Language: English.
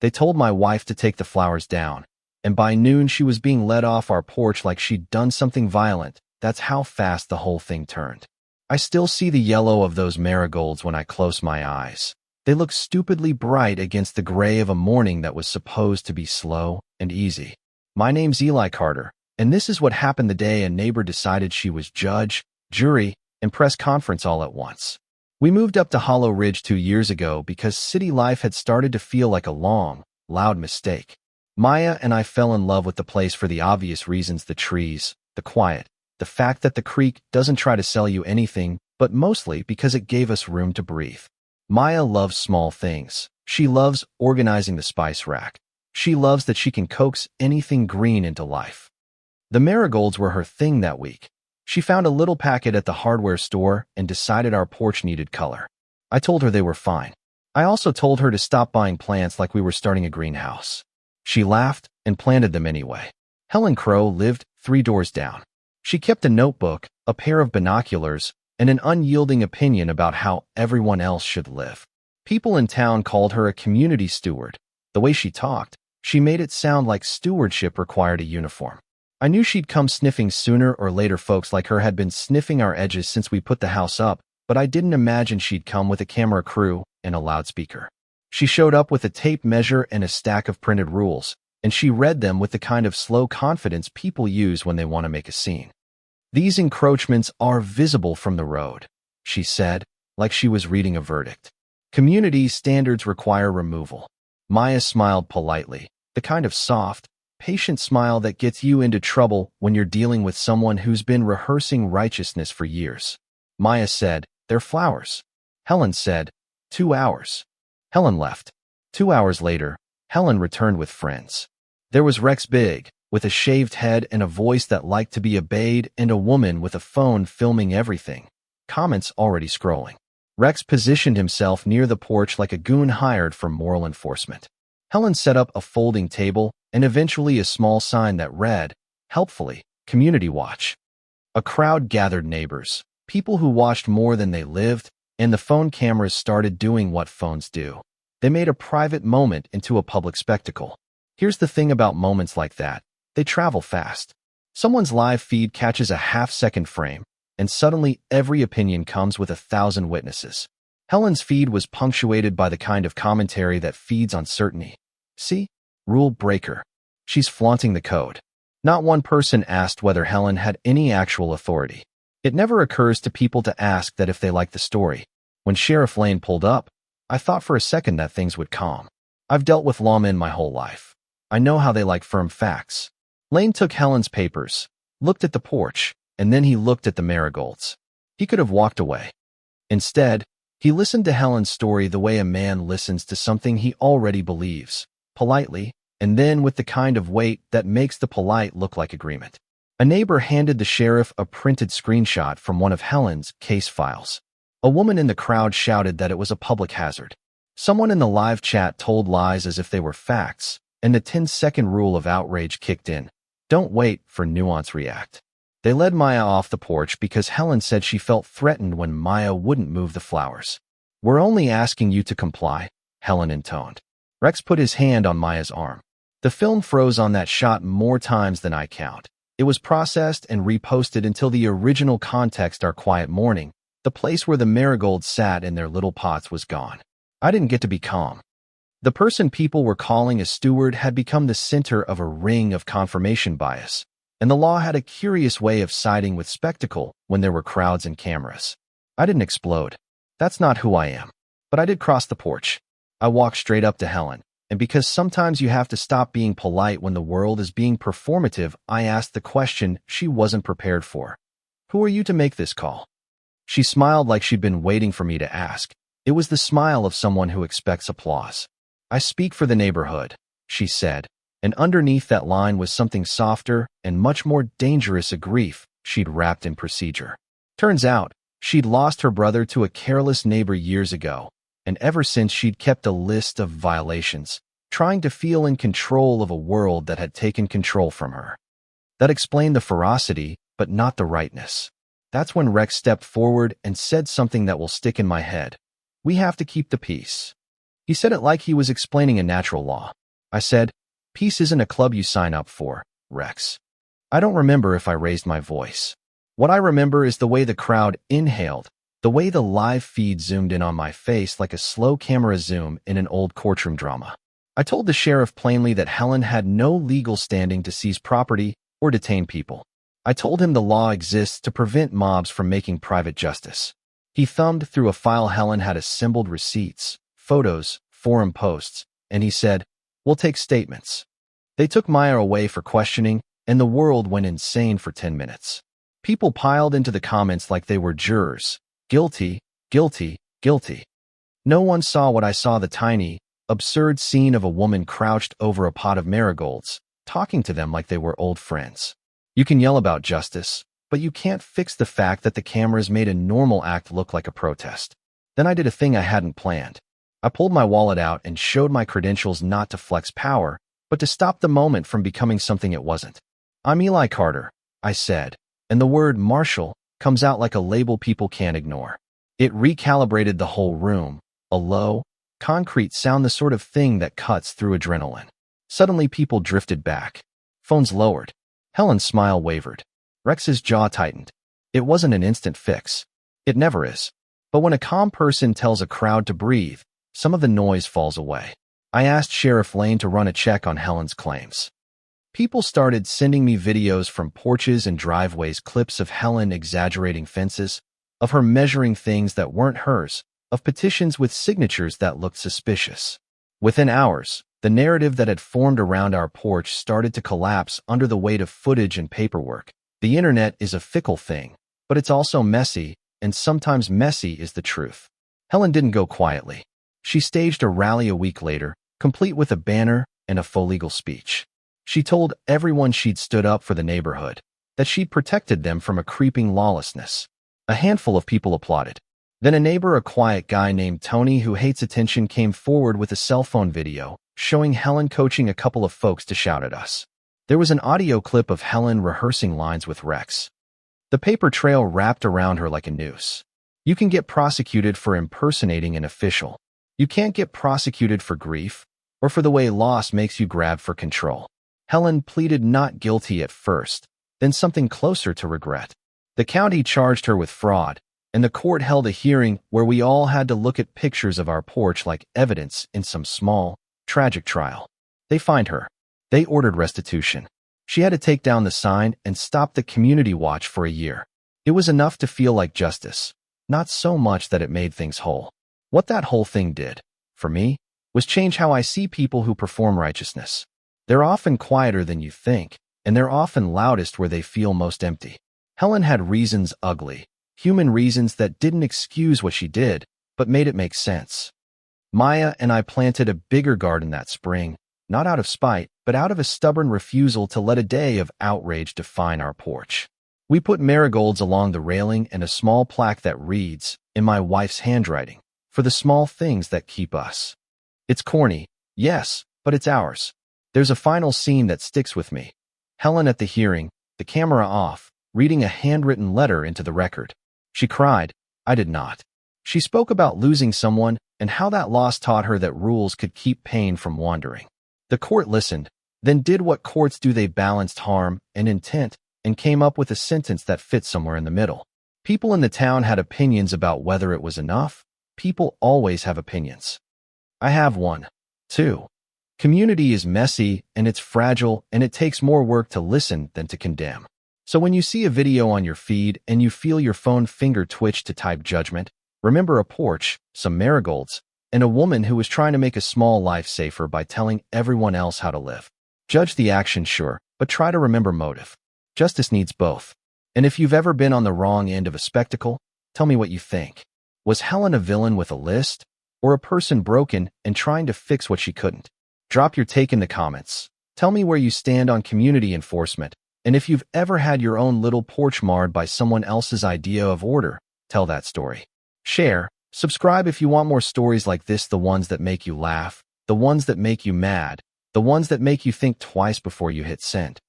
They told my wife to take the flowers down, and by noon she was being led off our porch like she'd done something violent. That's how fast the whole thing turned. I still see the yellow of those marigolds when I close my eyes. They look stupidly bright against the gray of a morning that was supposed to be slow and easy. My name's Eli Carter, and this is what happened the day a neighbor decided she was judge, jury, and press conference all at once. We moved up to Hollow Ridge 2 years ago because city life had started to feel like a long, loud mistake. Maya and I fell in love with the place for the obvious reasons: the trees, the quiet, the fact that the creek doesn't try to sell you anything, but mostly because it gave us room to breathe. Maya loves small things. She loves organizing the spice rack. She loves that she can coax anything green into life. The marigolds were her thing that week. She found a little packet at the hardware store and decided our porch needed color. I told her they were fine. I also told her to stop buying plants like we were starting a greenhouse. She laughed and planted them anyway. Helen Crow lived 3 doors down. She kept a notebook, a pair of binoculars, and an unyielding opinion about how everyone else should live. People in town called her a community steward. The way she talked, she made it sound like stewardship required a uniform. I knew she'd come sniffing sooner or later. Folks like her had been sniffing our edges since we put the house up, but I didn't imagine she'd come with a camera crew and a loudspeaker. She showed up with a tape measure and a stack of printed rules, and she read them with the kind of slow confidence people use when they want to make a scene. "These encroachments are visible from the road," she said, like she was reading a verdict. "Community standards require removal." Maya smiled politely, the kind of soft, patient smile that gets you into trouble when you're dealing with someone who's been rehearsing righteousness for years. Maya said, "They're flowers." Helen said, 2 hours. Helen left. 2 hours later, Helen returned with friends. There was Rex Big, with a shaved head and a voice that liked to be obeyed, and a woman with a phone filming everything. Comments already scrolling. Rex positioned himself near the porch like a goon hired for moral enforcement. Helen set up a folding table and eventually a small sign that read, helpfully, "Community Watch." A crowd gathered: neighbors, people who watched more than they lived, and the phone cameras started doing what phones do. They made a private moment into a public spectacle. Here's the thing about moments like that: they travel fast. Someone's live feed catches a half-second frame, and suddenly every opinion comes with 1,000 witnesses. Helen's feed was punctuated by the kind of commentary that feeds on certainty. "See? Rule breaker. She's flaunting the code." Not one person asked whether Helen had any actual authority. It never occurs to people to ask that if they like the story. When Sheriff Lane pulled up, I thought for a second that things would calm. I've dealt with lawmen my whole life. I know how they like firm facts. Lane took Helen's papers, looked at the porch, and then he looked at the marigolds. He could have walked away. Instead, he listened to Helen's story the way a man listens to something he already believes, politely, and then with the kind of weight that makes the polite look like agreement. A neighbor handed the sheriff a printed screenshot from one of Helen's case files. A woman in the crowd shouted that it was a public hazard. Someone in the live chat told lies as if they were facts, and the 10-second rule of outrage kicked in. Don't wait for nuance, react. They led Maya off the porch because Helen said she felt threatened when Maya wouldn't move the flowers. "We're only asking you to comply," Helen intoned. Rex put his hand on Maya's arm. The film froze on that shot more times than I count. It was processed and reposted until the original context, our quiet morning, the place where the marigolds sat in their little pots, was gone. I didn't get to be calm. The person people were calling a steward had become the center of a ring of confirmation bias, and the law had a curious way of siding with spectacle when there were crowds and cameras. I didn't explode. That's not who I am. But I did cross the porch. I walked straight up to Helen, and because sometimes you have to stop being polite when the world is being performative, I asked the question she wasn't prepared for. "Who are you to make this call?" She smiled like she'd been waiting for me to ask. It was the smile of someone who expects applause. "I speak for the neighborhood," she said, and underneath that line was something softer and much more dangerous: a grief she'd wrapped in procedure. Turns out, she'd lost her brother to a careless neighbor years ago, and ever since she'd kept a list of violations, trying to feel in control of a world that had taken control from her. That explained the ferocity, but not the rightness. That's when Rex stepped forward and said something that will stick in my head. "We have to keep the peace." He said it like he was explaining a natural law. I said, "Peace isn't a club you sign up for, Rex." I don't remember if I raised my voice. What I remember is the way the crowd inhaled, the way the live feed zoomed in on my face like a slow camera zoom in an old courtroom drama. I told the sheriff plainly that Helen had no legal standing to seize property or detain people. I told him the law exists to prevent mobs from making private justice. He thumbed through a file. Helen had assembled receipts, photos, forum posts, and he said, "We'll take statements." They took Maya away for questioning, and the world went insane for 10 minutes. People piled into the comments like they were jurors. Guilty, guilty, guilty. No one saw what I saw: the tiny, absurd scene of a woman crouched over a pot of marigolds, talking to them like they were old friends. You can yell about justice, but you can't fix the fact that the cameras made a normal act look like a protest. Then I did a thing I hadn't planned. I pulled my wallet out and showed my credentials, not to flex power, but to stop the moment from becoming something it wasn't. "I'm Eli Carter," I said, and the word Marshall comes out like a label people can't ignore. It recalibrated the whole room, a low, concrete sound, the sort of thing that cuts through adrenaline. Suddenly people drifted back. Phones lowered. Helen's smile wavered. Rex's jaw tightened. It wasn't an instant fix. It never is. But when a calm person tells a crowd to breathe, some of the noise falls away. I asked Sheriff Lane to run a check on Helen's claims. People started sending me videos from porches and driveways, clips of Helen exaggerating fences, of her measuring things that weren't hers, of petitions with signatures that looked suspicious. Within hours, the narrative that had formed around our porch started to collapse under the weight of footage and paperwork. The internet is a fickle thing, but it's also messy, and sometimes messy is the truth. Helen didn't go quietly. She staged a rally a week later, complete with a banner and a full legal speech. She told everyone she'd stood up for the neighborhood, that she'd protected them from a creeping lawlessness. A handful of people applauded. Then a neighbor, a quiet guy named Tony who hates attention, came forward with a cell phone video showing Helen coaching a couple of folks to shout at us. There was an audio clip of Helen rehearsing lines with Rex. The paper trail wrapped around her like a noose. You can get prosecuted for impersonating an official. You can't get prosecuted for grief or for the way loss makes you grab for control. Helen pleaded not guilty at first, then something closer to regret. The county charged her with fraud, and the court held a hearing where we all had to look at pictures of our porch like evidence in some small, tragic trial. They fined her. They ordered restitution. She had to take down the sign and stop the community watch for a year. It was enough to feel like justice, not so much that it made things whole. What that whole thing did, for me, was change how I see people who perform righteousness. They're often quieter than you think, and they're often loudest where they feel most empty. Helen had reasons, ugly, human reasons that didn't excuse what she did, but made it make sense. Maya and I planted a bigger garden that spring, not out of spite, but out of a stubborn refusal to let a day of outrage define our porch. We put marigolds along the railing and a small plaque that reads, in my wife's handwriting, "For the small things that keep us." It's corny, yes, but it's ours. There's a final scene that sticks with me. Helen at the hearing, the camera off, reading a handwritten letter into the record. She cried. I did not. She spoke about losing someone and how that loss taught her that rules could keep pain from wandering. The court listened, then did what courts do. They balanced harm and intent and came up with a sentence that fit somewhere in the middle. People in the town had opinions about whether it was enough. People always have opinions. I have one, too. Community is messy, and it's fragile, and it takes more work to listen than to condemn. So when you see a video on your feed and you feel your phone finger twitch to type judgment, remember a porch, some marigolds, and a woman who was trying to make a small life safer by telling everyone else how to live. Judge the action, sure, but try to remember motive. Justice needs both. And if you've ever been on the wrong end of a spectacle, tell me what you think. Was Helen a villain with a list, or a person broken and trying to fix what she couldn't? Drop your take in the comments. Tell me where you stand on community enforcement, and if you've ever had your own little porch marred by someone else's idea of order, tell that story. Share, subscribe if you want more stories like this, the ones that make you laugh, the ones that make you mad, the ones that make you think twice before you hit send.